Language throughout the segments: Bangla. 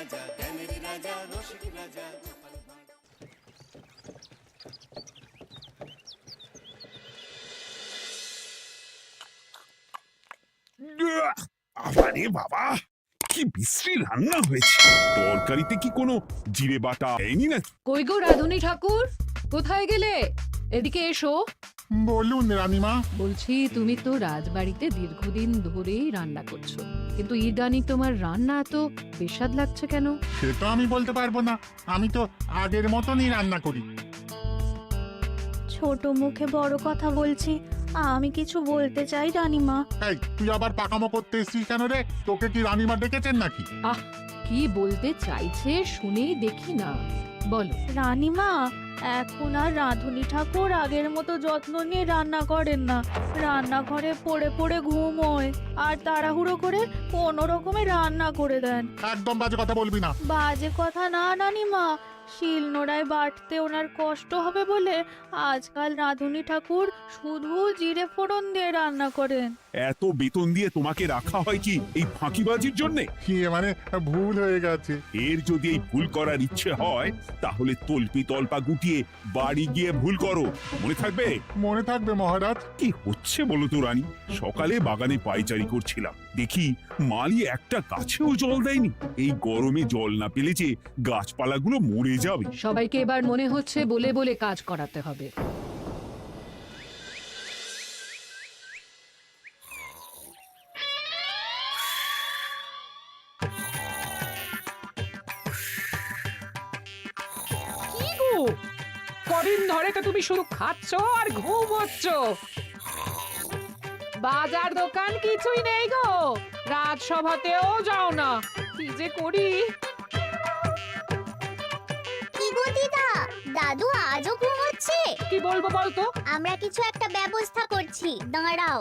রাজা, জ্ঞানের রাজা, রসিক রাজা। আরে বাবা, কি বিশ্রী রান্না হয়েছে! তরকারিতে কি কোনো জিরে বাটা হয়নি নাকি? কই গো রাধুনী ঠাকুর, কোথায় গেলে? এদিকে এসো। বলুন রানীমা। বলছি, তুমি তো রাজবাড়িতে দীর্ঘদিন ধরেই রান্না করছো, কিন্তু ইদানি তোমার রান্না এত বেস্বাদ লাগছে কেন? সে তো আমি বলতে পারবো না, আমি তো আগের মতনই রান্না করি। ছোট মুখে বড় কথা বলছি, আমি কিছু বলতে চাই রানীমা। এই, তুই আবার পাকামো করতে এসছিস কেন রে? তোকে কি রানীমা ডেকেছেন নাকি? আহ, কি বলতে চাইছে শুনেই দেখি না, বলো। রানীমা, এখন আর রাঁধুনি ঠাকুর আগের মতো যত্ন নিয়ে রান্না করেন না। রান্নাঘরে পড়ে পড়ে ঘুমোয় আর তাড়াহুড়ো করে কোনো রকমে রান্না করে দেন। একদম বাজে কথা বলবি না। বাজে কথা না রানীমা, শিলনোড়ায় বাটতে ওনার কষ্ট হবে বলে আজকাল রাঁধুনি ঠাকুর শুধু জিরে ফোড়ন দিয়ে রান্না করেন। এত বেতন দিয়ে তোমাকে রাখা হয় কি এই ফাঁকিবাজির জন্যে? কি মানে, ভুল হয়ে গেছে। এর যদি এই ভুল করার ইচ্ছে হয় তাহলে তল্পি তল্পা গুটিয়ে বাড়ি গিয়ে ভুল করো, মনে থাকবে? মনে থাকবে মহারাজ। কি হচ্ছে বলো তো রানী? সকালে বাগানে পায়চারি করছিলাম, দেখি মালি একটা গাছেও জল দেয়নি। এই গরমে জল না পেলে যে গাছপালাগুলো মরে যাবে। সবাইকে এবার মনে হচ্ছে বলে বলে কাজ করাতে হবে। কি গো, কদিন ধরে তো তুমি শুধু খাচ্ছ আর ঘুমোচ্ছ। বাজার দোকান কিছুই নেই গো, রাজসভাতেও যাও না। কি যে করি। কি গো দিদা, দাদু আজও ঘুমোচ্ছে? কি বলবো বলতো? আমরা কিছু একটা ব্যবস্থা করছি, দাঁড়াও।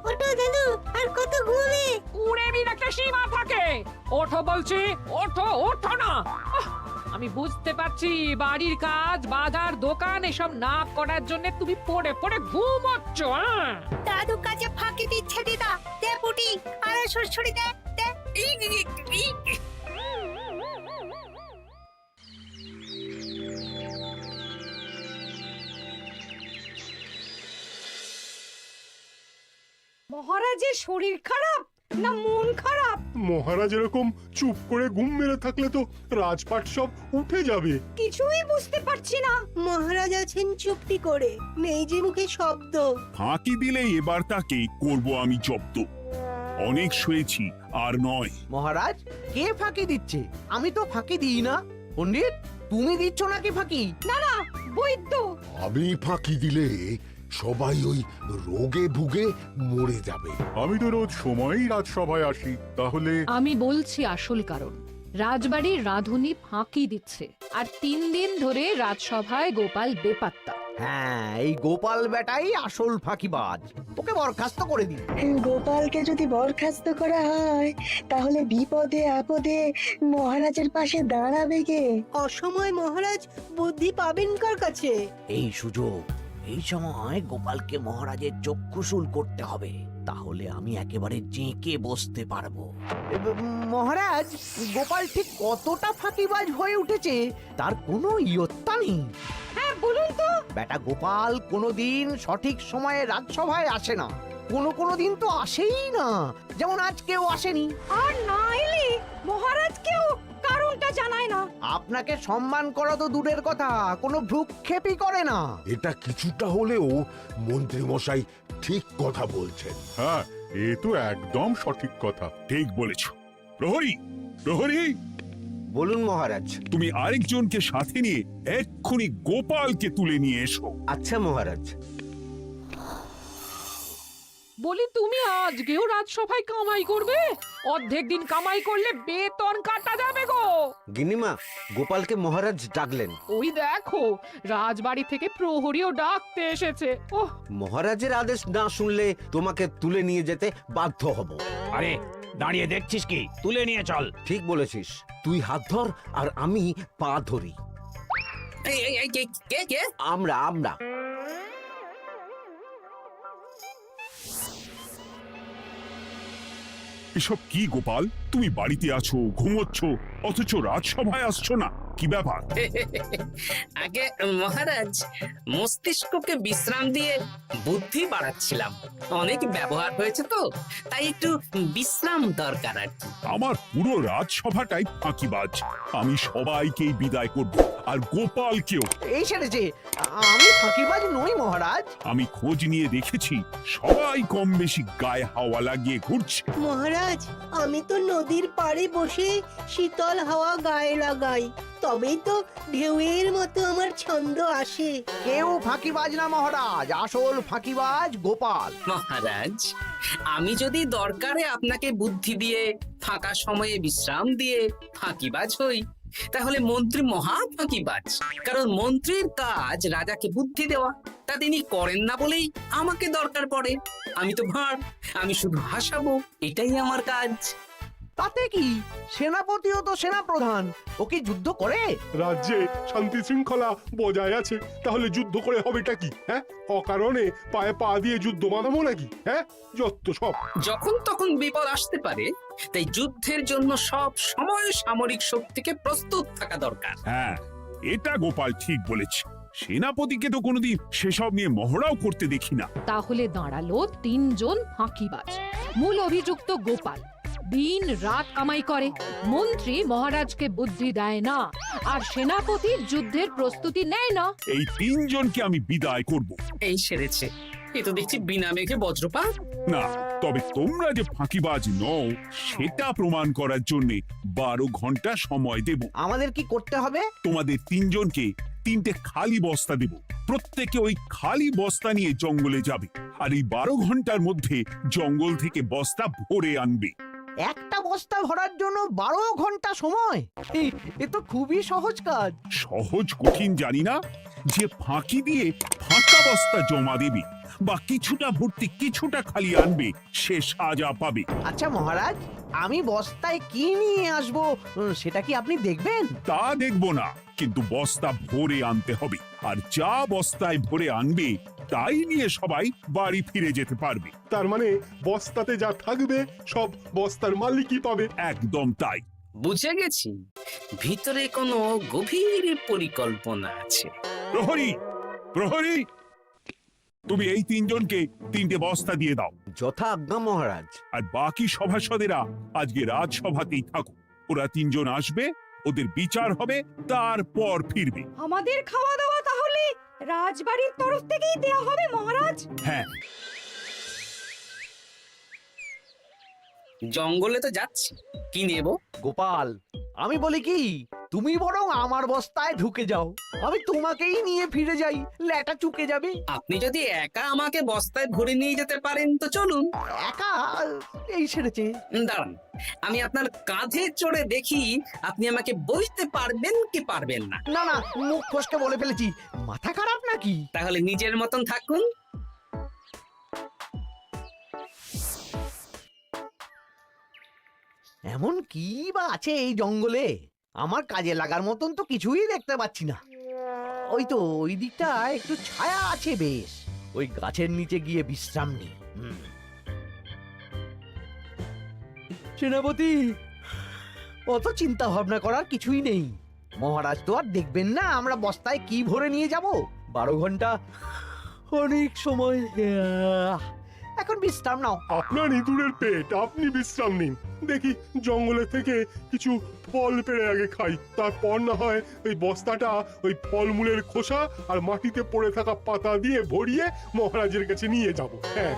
ওঠো দাদু, আর কত ঘুমে? কুড়েমির একটা সীমা থাকে। ওঠো বলছি, ওঠো, ওঠো না। আহ, আমি বুঝতে পারছি বাড়ির কাজ, বাজার দোকান এসব না করার জন্য তুমি পড়ে পড়ে ঘুমোচ্ছ। দাদু কাজে ফাঁকি দিচ্ছে দিদা। দে পুটি, আর সরসরি দে, দে। মহারাজের শরীর খারাপ না মন খারাপ? মহারাজ এরকম চুপ করে ঘুম মেরে থাকলে তো রাজপাট সব উঠে যাবে। কিছুই বুঝতে পারছি না। মহারাজ আছেন চুপটি করে, নেই যে মুখে শব্দ। ফাঁকি দিলে এবার তাকে করব আমি জব্দ। অনেক শুয়েছি, আর নয়। মহারাজ, কে ফাঁকি দিচ্ছে? আমি তো ফাঁকি দিই না। পণ্ডিত, তুমি দিচ্ছ নাকি ফাঁকি? না না, বৈদ্য। আমি ফাঁকি দিলে সবাই ওই রোগে ভুগে মরে যাবে। আমি তো রোজ সময়ই রাজসভায় আসি, তাহলে আমি বলছি আসল কারণ। রাজবাড়ির রাঁধুনি ফাঁকি দিচ্ছে, আর 3 দিন ধরে রাজসভায় গোপাল বেপাত্তা। হ্যাঁ, এই গোপাল বেটাই আসল ফাঁকিবাজ। ওকে বরখাস্ত করে দিন। গোপালকে যদি বরখাস্ত করা হয় তাহলে বিপদে আপদে মহারাজের পাশে দাঁড়াবে কে? অসময় মহারাজ বুদ্ধি পাবেন কার কাছে? এই সুযোগ, এই সময় গোপালকে মহারাজের চক্ষুশূল করতে হবে, তাহলে আমি একেবারে জেঁকে বসতে পারবো। মহারাজ, গোপাল ঠিক কতটা ফাঁকিবাজ হয়ে উঠেছে তার কোনো ইয়ত্তা নেই। হ্যাঁ, বলুন তো। বেটা গোপাল কোনোদিন সঠিক সময়ে রাজসভায় আসে না। কোনো দিন তো আসেই না, যেমন আজকেও আসেনি। আর না এলে মহারাজকেও কারণটা জানায় না। আপনাকে সম্মান করা তো দূরের কথা, কোনো ভ্রুক্ষেপই করে না। এটা কিছুটা হলেও মন্ত্রী মশাই ঠিক কথা বলছেন। হ্যাঁ, এ তো একদম সঠিক কথা। ঠিক বলেছ। প্রহরী, প্রহরী, বলুন মহারাজ। তুমি আরেকজনকে সাথে নিয়ে এক্ষুনি গোপালকে তুলে নিয়ে এসো। আচ্ছা মহারাজ। বলি, তুমি আজকেও রাজসভায় কামাই করবে? অর্ধেক দিন কামাই করলে বেতন কাটা যাবে গো। গিন্নিমা, গোপালকে মহারাজ ডাকলেন। ওই দেখো, রাজবাড়ি থেকে প্রহরীও ডাকতে এসেছে। ওহ, মহারাজের আদেশ না শুনলে তোমাকে তুলে নিয়ে যেতে বাধ্য হব। আরে দাঁড়িয়ে দেখছিস কি? তুলে নিয়ে চল। ঠিক বলেছিস, তুই হাত ধর আর আমি পা ধরি। আমরা এসব কি গোপাল? তুমি বাড়িতে আছো, ঘুমোচ্ছ, অথচ রাজসভায় আসছো না, কি ব্যাপার? আগে মহারাজ, মস্তিষ্ককে বিশ্রাম দিয়ে বুদ্ধি বাড়াচ্ছিলাম। অনেক ব্যবহার হয়েছে তো, তাই একটু বিশ্রাম দরকার আর কি। আমার পুরো রাজসভাটাই ফাঁকিবাজ। আমি সবাইকেই বিদায় করব, আর গোপালকেও। এই সেরেছে, আমি ফাঁকিবাজ নই মহারাজ। আমি খোঁজ নিয়ে দেখেছি, সবাই কম বেশি গায়ে হাওয়া লাগিয়ে ঘুরছে। মহারাজ, আমি তো নদীর পাড়ে বসে শীতল হাওয়া গায়ে লাগাই, তবেই তো ঢেউয়ের মতো আমার ছন্দ আসে। কেউ ফাঁকিবাজ না মহারাজ, আসল ফাঁকিবাজ গোপাল। মহারাজ, আমি যদি দরকারে আপনাকে বুদ্ধি দিয়ে, ফাঁকা সময়ে বিশ্রাম দিয়ে ফাঁকিবাজ হই, তাহলে মন্ত্রী মহা ফাঁকিবাজ। কারণ মন্ত্রীর কাজ রাজাকে বুদ্ধি দেওয়া, তা তিনি করেন না বলেই আমাকে দরকার পড়ে। আমি তো ভাঁড়, আমি শুধু হাসাবো, এটাই আমার কাজ। তাতে কি, সেনাপতিও তো সেনাপ্রধান, ও কি যুদ্ধ করে? রাজ্যে শান্তি শৃঙ্খলা বজায় আছে, তাহলে যুদ্ধ করে হবেটা কি? হ্যাঁ, অকারণে পায়ে পা দিয়ে যুদ্ধ বাঁধাবো নাকি? হ্যাঁ, যত সব। যখন তখন বিপদ আসতে পারে, তাই যুদ্ধের জন্য সব সময় সামরিক শক্তিকে প্রস্তুত থাকা দরকার। হ্যাঁ, এটা গোপাল ঠিক বলেছে। সেনাপতিকে তো কোনোদিন সেসব নিয়ে মহড়াও করতে দেখি না। তাহলে দাঁড়ালো 3 জন ফাঁকিবাজ। মূল অভিযুক্ত গোপাল দিন রাত কামাই করে, মন্ত্রী মহারাজকে বুদ্ধি দেয় না, আর সেনাপতি যুদ্ধের প্রস্তুতি নেয় না। এই 3 জনকে আমি বিদায় করব। এই সেরেছে, এ তো দেখছি বিনা মেঘে বজ্রপাত। না, তবে তোমরা যে ফাঁকিবাজ নও সেটা প্রমাণ করার জন্য 12 ঘন্টা সময় দেব। আমাদের কি করতে হবে? তোমাদের 3 জনকে 3টে খালি বস্তা দেব। প্রত্যেকে ওই খালি বস্তা নিয়ে জঙ্গলে যাবে, আর এই 12 ঘন্টার মধ্যে জঙ্গল থেকে বস্তা ভরে আনবে। একটা বস্তা ভরার জন্য 12 ঘন্টা সময়? এ তো খুবই সহজ কাজ। সহজ কঠিন জানি না, যে ফাঁকি দিয়ে ফাঁকা বস্তা জমা দেবে বা কিছুটা ভর্তি কিছুটা খালি আনবে, সে সাজা পাবে। আচ্ছা মহারাজ, আমি বস্তায় কি নিয়ে আসবো সেটা কি আপনি দেখবেন? তা দেখব না, কিন্তু বস্তা ভরে আনতে হবে। আর যা বস্তায় ভরে আনবে তাই নিয়ে সবাই বাড়ি ফিরে যেতে পারবে। তার মানে বস্তাতে যা থাকবে সব বস্তার মালিকই পাবে। একদম তাই। বুঝে গেছি, ভিতরে কোনো গভীর পরিকল্পনা আছে। প্রহরী, প্রহরী, তুমি এই 3 জনকে 3টে বস্তা দিয়ে দাও। যথা আজ্ঞা মহারাজ। আর বাকি সভাসদেরা আজকে রাজসভাতেই থাকুক। ওরা 3 জন আসবে, ওদের বিচার হবে, তারপর ফিরবে। আমাদের খাওয়া দাওয়া তাহলে রাজবাড়ির তরফ থেকেই দেয়া হবে মহারাজ? হ্যাঁ। জঙ্গলে তো যাচ্ছি, কি নেব? গোপাল, আমি বলি কি, তুমি বরং আমার বস্তায় ঢুকে যাও, আমি তোমাকেই নিয়ে ফিরে যাই, ল্যাটা চুকে যাবে। আপনি যদি একা আমাকে বস্তায় ভরে নিয়ে যেতে পারেন তো চলুন। একা? এই সেরেছে। দাঁড়ান, আমি আপনার কাঁধে চড়ে দেখি আপনি আমাকে বইতে পারবেন কি পারবেন না। না না, মুখ ফসকে বলে ফেলেছি, মাথা খারাপ নাকি? তাহলে নিজের মতন থাকুন। এমন কি বা আছে এই জঙ্গলে? আমার কাজে লাগার মতন তো কিছুই দেখতে পাচ্ছি না। ওই তো ওই দিকটা একটু ছায়া আছে বেশ, ওই গাছের নিচে গিয়ে বিশ্রাম নিই। সেনাপতি, অত চিন্তা ভাবনা করার কিছুই নেই। মহারাজ তো আর দেখবেন না আমরা বস্তায় কি ভরে নিয়ে যাব। 12 ঘন্টা অনেক সময়। এখন বিশ্রাম নাও। আপনার ইঁদুরের পেট, আপনি বিশ্রাম নিন। দেখি জঙ্গলে থেকে কিছু ফল পেড়ে আগে খাই, তারপর না হয় ওই বস্তাটা ওই ফলমূলের খোসা আর মাটিতে পড়ে থাকা পাতা দিয়ে ভরিয়ে মহারাজের কাছে নিয়ে যাব। হ্যাঁ,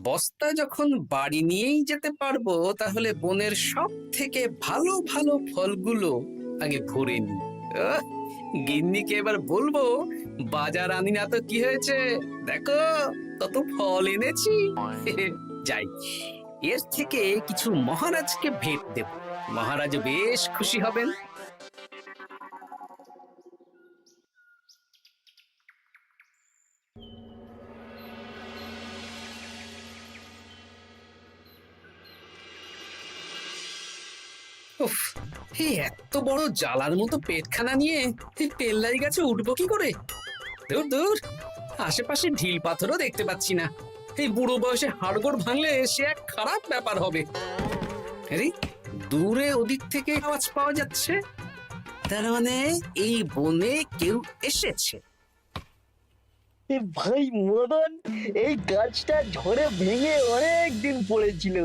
বস্তা যখন বাড়ি নিয়েই যেতে পারবো, তাহলে বনের সব থেকে ভালো ভালো ফলগুলো আগে ভরে নি। গিন্নিকে এবার বলবো, বাজার আনি না তো কি হয়েছে, দেখো কত ফল এনেছি। যাই, এর থেকে কিছু মহারাজকে ভেট দেব, মহারাজ বেশ খুশি হবেন। উফ, এই এত বড় জ্বালার মতো পেটখানা নিয়ে এই পেল্লাই গাছে উঠবো কি করে? দূর দূর, আশেপাশে ঢিল পাথরও দেখতে পাচ্ছি না। এই বুড়ো বয়সে হাড়গোড় ভাঙলে সে এক খারাপ ব্যাপার হবে। আরে দূরে ওদিক থেকে আওয়াজ পাওয়া যাচ্ছে, তার মানে এই বনে কেউ এসেছে। ভাই মদন, এই গাছটা ঝড়ে ভেঙে অনেক দিন পড়েছিল,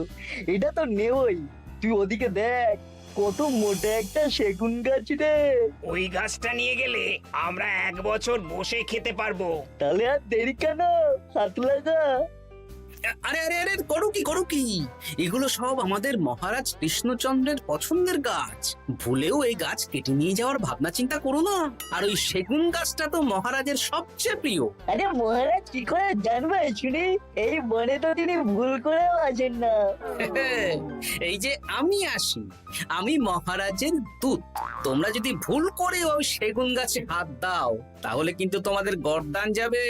এটা তো নেবই। তুই ওদিকে দেখ, কত মোটা একটা সেগুন গাছ রে। ওই গাছটা নিয়ে গেলে আমরা 1 বছর বসে খেতে পারবো। তাহলে আর দেরি কেন, হাত লাগা। আরে আরে আরে করো কি এগুলো সব আমাদের মহারাজ কৃষ্ণচন্দ্রের পছন্দের গাছ। ভুলেও এই গাছ কেটে নিয়ে যাওয়ার ভাবনা চিন্তা করো না। আর ওই সেগুন গাছটা তো মহারাজের সবচেয়ে প্রিয়। আরে মহারাজ কি করে জানবে শুনি, এই বনে তো তিনি ভুল করেও আসেন না। এই যে আমি আসি, আমি মহারাজের দূত। তোমরা যদি ভুল করে ওই সেগুন গাছে হাত দাও তাহলে কিন্তু তোমাদের গর্দান যাবে।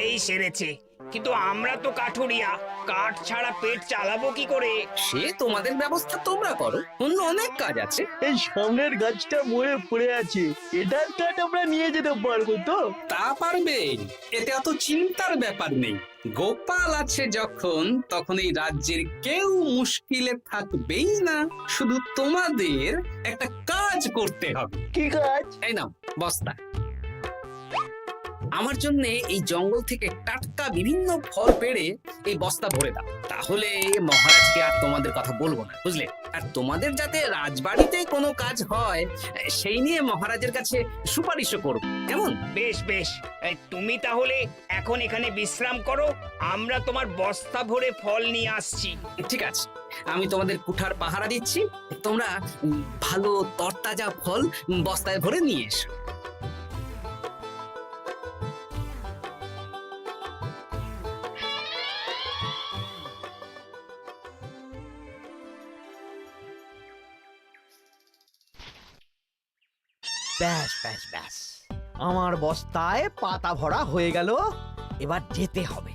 এই সেরেছে, কিন্তু আমরা তো কাঠুরিয়া, কাঠ ছাড়া পেট চালাবো কি করে? সে তোমাদের ব্যবস্থা তোমরা করো, অন্য অনেক কাজ আছে। এই সামনের গাছটা মরে পড়ে আছে, এটার কাঠ আমরা নিয়ে যেতে পারবো তো? তা পারবে, এতে অত চিন্তার ব্যাপার নেই। গোপাল আছে যখন, তখন এই রাজ্যের কেউ মুশকিলে থাকবেই না। শুধু তোমাদের একটা কাজ করতে হবে। কি কাজ? এই নাও বস্তা। আমার জন্য এই জঙ্গল থেকে টাটকা বিভিন্ন ফল পেড়ে এই বস্তা ভরে দাও, তাহলে মহারাজকে আর তোমাদের কথা বলবো না, বুঝলে? আর তোমাদের যাতে রাজবাড়িতে কোনো কাজ হয় সেই নিয়ে মহারাজের কাছে সুপারিশও করো, কেমন? বেশ বেশ, তুমি তাহলে এখন এখানে বিশ্রাম করো, আমরা তোমার বস্তা ভরে ফল নিয়ে আসছি। ঠিক আছে, আমি তোমাদের কুঠার পাহারা দিচ্ছি, তোমরা ভালো তরতাজা ফল বস্তায় ভরে নিয়ে এসো। ব্যাস ব্যাস ব্যাস, আমার বস্তায় পাতা ভরা হয়ে গেল, এবার যেতে হবে।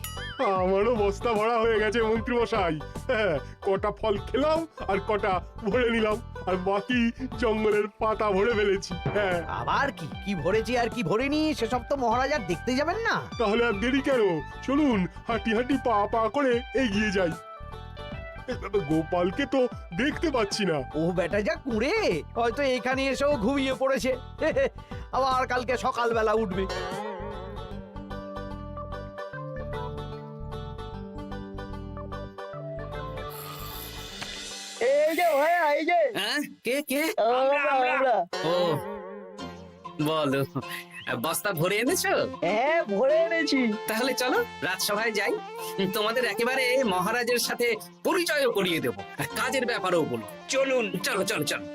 আমারও বস্তা ভরা হয়ে গেছে মন্ত্রী মশাই। হ্যাঁ, কটা ফল খেলাম আর কটা ভরে নিলাম, আর বাকি জঙ্গলের পাতা ভরে ফেলেছি। হ্যাঁ, আবার কি কি ভরেছি আর কি ভরিনি সেসব তো মহারাজ আর দেখতে যাবেন না। তাহলে আর দেরি কেন, চলুন হাঁটি হাঁটি পা পা করে এগিয়ে যাই। গোপালকে তো দেখতে পাচ্ছি না। ও বেটা যা কুঁড়ে, হয়তো এখানে এসেও ঘুমিয়ে পড়েছে। আবার কালকে সকালবেলা উঠবে। এই যে ভাইয়া, এই যে। হ্যাঁ, কে কে? আমরা। ও বলো, বস্তা ভরে এনেছো? হ্যাঁ, ভরে এনেছি। তাহলে চলো রাজসভায় যাই, তোমাদের একেবারে মহারাজের সাথে পরিচয়ও করিয়ে দেবো, আর কাজের ব্যাপারেও বলবো। চলুন। চলো চলো চলো।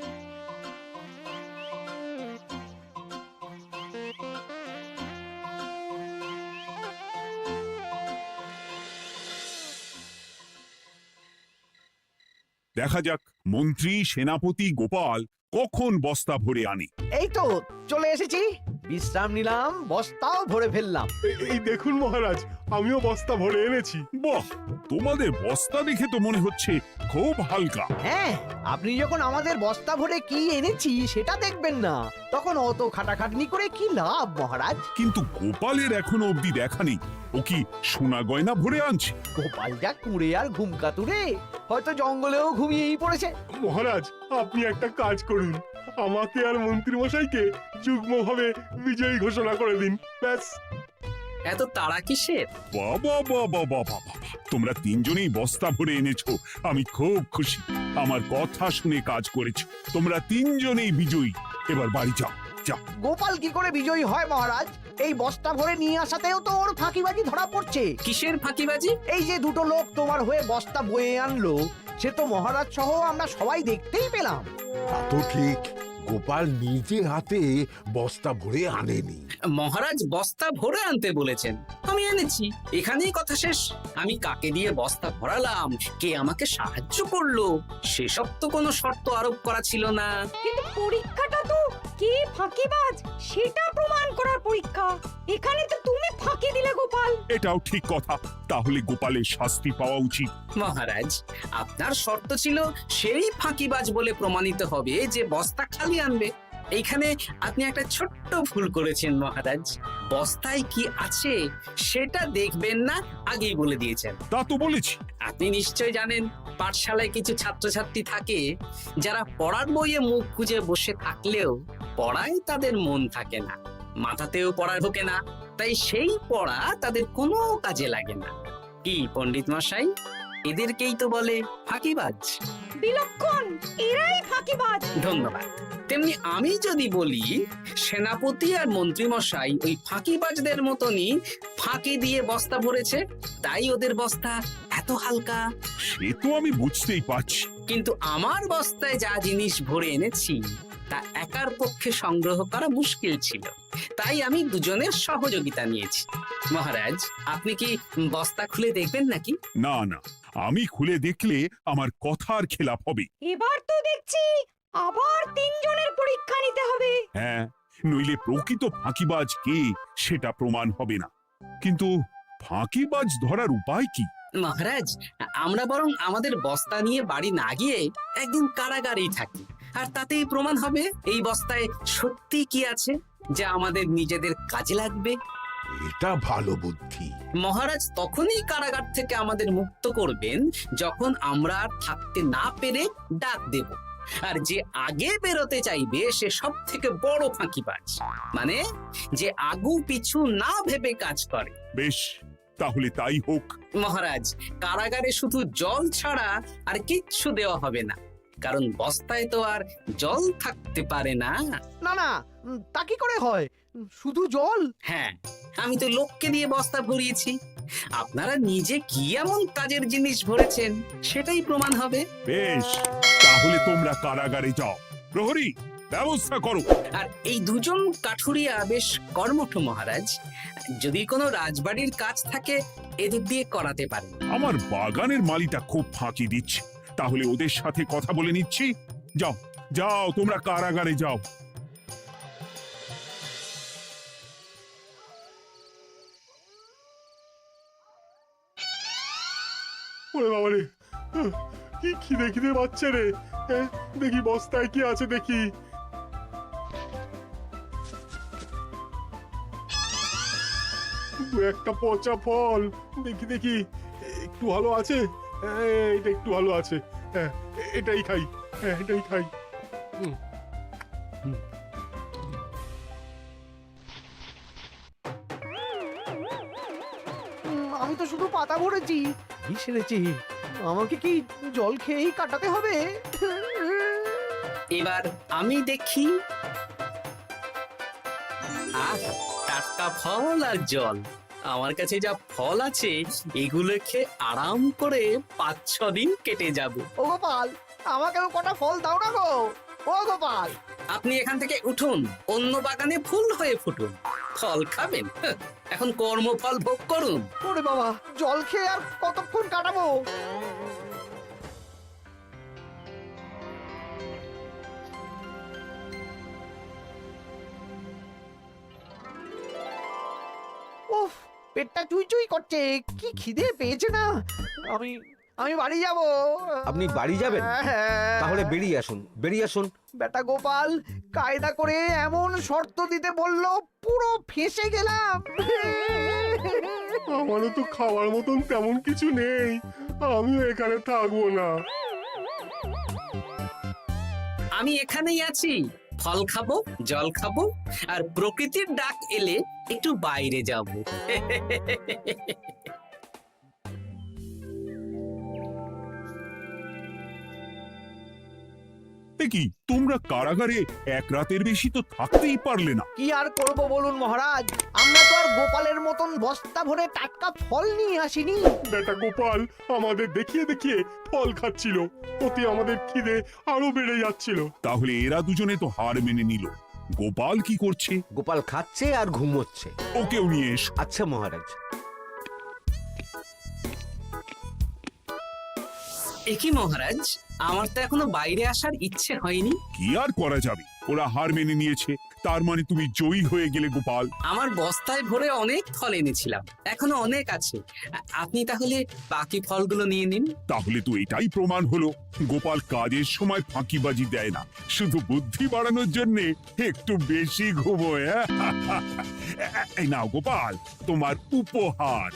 দেখা যাক মন্ত্রী সেনাপতি গোপাল কখন বস্তা ভরে আনে। এই তো চলে এসেছি, বিশ্রাম নিলাম, বস্তাও ভরে ফেললাম। এই দেখুন মহারাজ, আমিও বস্তা ভরে এনেছি। বাহ, তোমাদের বস্তা দেখে তো মনে হচ্ছে খুব হালকা। হ্যাঁ, আপনি যখন আমাদের বস্তা ভরে কি এনেছি সেটা দেখবেন না, তখন অত খাটাখাটনি করে কি লাভ মহারাজ? কিন্তু গোপালের এখনো অবধি দেখা নেই, ও কি সোনা গয়না ভরে আনছে? গোপাল যা কুঁড়ে আর ঘুমকাতুরে, হয়তো জঙ্গলেও ঘুমিয়েই পড়েছে। মহারাজ, আপনি একটা কাজ করুন, আমাকে আর মন্ত্রী মশাইকে যুগ্মভাবে বিজয়ী ঘোষণা করে দিন, ব্যাস। এত তাড়া কিসের? বাবা বাবা বাবা বাবা, তোমরা তিনজনেই বস্তা ভরে এনেছো, আমি খুব খুশি। আমার কথা শুনে কাজ করেছো, তোমরা তিনজনেই বিজয়ী। এবার বাড়ি যাও, যাও। গোপাল কি করে বিজয়ী হয় মহারাজ? এই বস্তা ভরে নিয়ে আসাতেও তো ওর ফাঁকিবাজি ধরা পড়ছে। কিসের ফাঁকিবাজি? এই যে দুটো লোক তোমার হয়ে বস্তা বয়ে আনলো, সে তো মহারাজ সহ আমরা সবাই দেখতেই পেলাম। তা তো ঠিক, গোপাল নিজে হাতে বস্তা ভরে আনেনি। মহারাজ বস্তা ভরে আনতে বলেছেন, আমি এনেছি, এখানেই কথা শেষ। আমি কাকে দিয়ে বস্তা ভরালাম, কে আমাকে সাহায্য করলো, সেসব তো কোনো শর্ত আরোপ করা ছিল না। কিন্তু পরীক্ষাটা তো কে ফাঁকিবাজ সেটা প্রমাণ করার পরীক্ষা। এখানে তো তুমি ফাঁকি দিলে গোপাল। এটাও ঠিক কথা, তাহলে গোপালের শাস্তি পাওয়া উচিত। মহারাজ, আপনার শর্ত ছিল সেই ফাঁকিবাজ বলে প্রমাণিত হবে যে বস্তা খালি আনবে। এইখানে আপনি একটা ছোট্ট ভুল করেছেন মহারাজ। বস্তায় কি আছে সেটা দেখবেন না, আগেই বলে দিয়েছেন। তা তো বলেছি। আপনি নিশ্চয় জানেন পাঠশালায় কিছু ছাত্রছাত্রী থাকে যারা পড়ার বইয়ে মুখ গুজে বসে থাকলেও পড়ায় তাদের মন থাকে না, মাথাতেও পড়া ঢোকে না, তাই সেই পড়া তাদের কোনো কাজে লাগে না। কি পণ্ডিত মশাই, এদেরকেই তো বলে ফাঁকিবাজ। বিলক্ষণ, এরাই ফাঁকিবাজ। ধন্যবাদ। তেমনি আমি যদি বলি সেনাপতি আর মন্ত্রী মশাই ওই ফাঁকিবাজদের মতনই ফাঁকি দিয়ে বস্তা ভরেছে, তাই ওদের বস্তা এত হালকা। সে তো আমি বুঝতেই পারছি। কিন্তু আমার বস্তায় যা জিনিস ভরে এনেছি তা একার পক্ষে সংগ্রহ করা মুশকিল ছিল, তাই আমি দুজনের সহযোগিতা নিয়েছি। মহারাজ, আপনি কি বস্তা খুলে দেখবেন নাকি? না না, আমি খুলে দেখলে আমার কথার খেলাপ হবে। এবার তো দেখছি আবার তিনজনের পরীক্ষা নিতে হবে। হ্যাঁ, নইলে প্রকৃত ফাঁকিবাজ কে সেটা প্রমাণ হবে না। কিন্তু ফাঁকিবাজ ধরার উপায় কি? মহারাজ, আমরা বরং আমাদের বস্তা নিয়ে বাড়ি না গিয়ে একদিন কারাগারেই থাকি, আর তাতেই প্রমাণ হবে এই বস্তায় সত্যি কি আছে যা আমাদের নিজেদের কাজে লাগবে। এটা ভালো বুদ্ধি। মহারাজ তখনই কারাগার থেকে আমাদের মুক্ত করবেন যখন আমরা আর থাকতে না পেরে ডাক দেব, আর যে আগে বেরোতে চাইবে সে সব থেকে বড় ফাঁকিবাজ, মানে যে আগু পিছু না ভেবে কাজ করে। বেশ, তাহলে তাই হোক। মহারাজ, কারাগারে শুধু জল ছাড়া আর কিচ্ছু দেওয়া হবে না, কারণ বস্তায় তো আর জল থাকতে পারে না। না না, তা কি করে হয়? শুধু জল? হ্যাঁ, আমি তো লোককে দিয়ে বস্তা ভরিয়েছি। আপনারা নিজে কি এমন কাজের জিনিস ভরেছেন সেটাই প্রমাণ হবে। বেশ, তাহলে তোমরা কারাগারে যাও। প্রহরী, ব্যবস্থা করো। আর এই দুজন কাঠুরিয়া বেশ কর্মঠ মহারাজ, যদি কোনো রাজবাড়ির কাজ থাকে এদের দিয়ে করাতে পারেন। আমার বাগানের মালিটা খুব ফাঁকি দিচ্ছে, তাহলে ওদের সাথে কথা বলে নিচ্ছি। যাও যাও, তোমরা কারাগারে যাও। ওরে বাবারে, কি খিদে খিদে পাচ্ছে রে। দেখি বস্তায় কি আছে দেখি। দু একটা পচা ফল, দেখি দেখি একটু ভালো আছে। এটা একটু ভালো আছে, হ্যাঁ এটাই খাই, হ্যাঁ এটাই খাই। আমি তো শুধু পাতা ভরেছি, কি সেরেছি? আমাকে কি জল খেয়েই কাটাতে হবে? এবার আমি দেখি। আহ, টাটকা ফল আর জল। আমার কাছে যা ফল আছে এগুলো খেয়ে আরাম করে 5-6 দিন কেটে যাবে। ও গোপাল, আমাকেও কটা ফল দাও না গো। ও গোপাল, আপনি এখান থেকে উঠুন, অন্য বাগানে ফুল হয়ে ফুটুন। ফল খাবেন? এখন কর্মফল ভোগ করুন। ওরে বাবা, জল খেয়ে আর কতক্ষণ কাটাবো? উফ, পেটটা চুই চুই করছে, কি খিদে পেয়েছে না। আমি আমি বাড়ি যাব। আপনি বাড়ি যাবেন? হ্যাঁ। তাহলে বেরিয়ে আসুন, বেরিয়ে আসুন। বেটা গোপাল কায়দা করে এমন শর্ত দিতে বললো, পুরো ফেঁসে গেলাম। আমারও তো খাওয়ার মতন তেমন কিছু নেই, আমিও এখানে থাকবো না। আমি এখানেই আছি, ফল খাবো, জল খাবো, আর প্রকৃতির ডাক এলে একটু বাইরে যাব। কি তোমরা কারাগারে এক রাতের বেশি তো থাকতেই পারলে না? কি আর করব বলুন মহারাজ, আমরা তো আর গোপালের মতন বস্তা ভরে টাটকা ফল নিয়ে আসিনি। বেটা গোপাল আমাদের দেখিয়ে দেখিয়ে ফল খাচ্ছিল, ওতে আমাদের খিদে আরো বেড়ে যাচ্ছিল। তাহলে এরা দুজনে তো হার মেনে নিল। গোপাল কি করছে? গোপাল খাচ্ছে আর ঘুমোচ্ছে। ওকেও নিয়ে এসো। আচ্ছা মহারাজ। একই মহারাজ, আমার তো এখনো বাইরে আসার ইচ্ছে হয়নি। কি আর করা যাবে, ওরা হার মেনে নিয়েছে, তার মানে তুমি জয়ী হয়ে গেলে গোপাল। আমার বস্তায় ভরে অনেক ফল এনেছিলাম, এখনো অনেক আছে। আপনি তাহলে বাকি ফলগুলো নিয়ে নিন। তাহলে তো এটাই প্রমাণ হলো গোপাল কাজের সময় ফাঁকিবাজি দেয় না, শুধু বুদ্ধি বাড়ানোর জন্য একটু বেশি ঘুমোয়। এই নাও গোপাল, তোমার উপহার।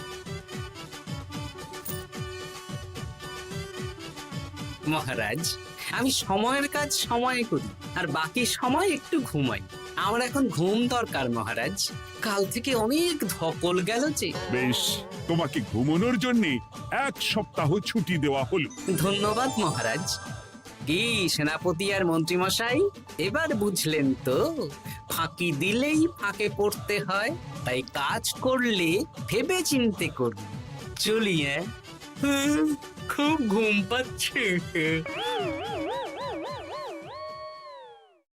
মহারাজ, আমি সময়ের কাজ সময়ে করি আর বাকি সময় একটু ঘুমাই। আমার এখন ঘুম দরকার মহারাজ, কাল থেকে অনেক ধকল গেল যে। বেশ, তোমাকে ঘুমানোর জন্য 1 সপ্তাহ ছুটি দেওয়া হলো। ধন্যবাদ মহারাজ। কি সেনাপতি আর মন্ত্রীমশাই, এবার বুঝলেন তো ফাঁকি দিলেই ফাঁকে পড়তে হয়, তাই কাজ করলে ভেবে চিন্তে করুন। চলি, খুব ঘুম পাচ্ছে।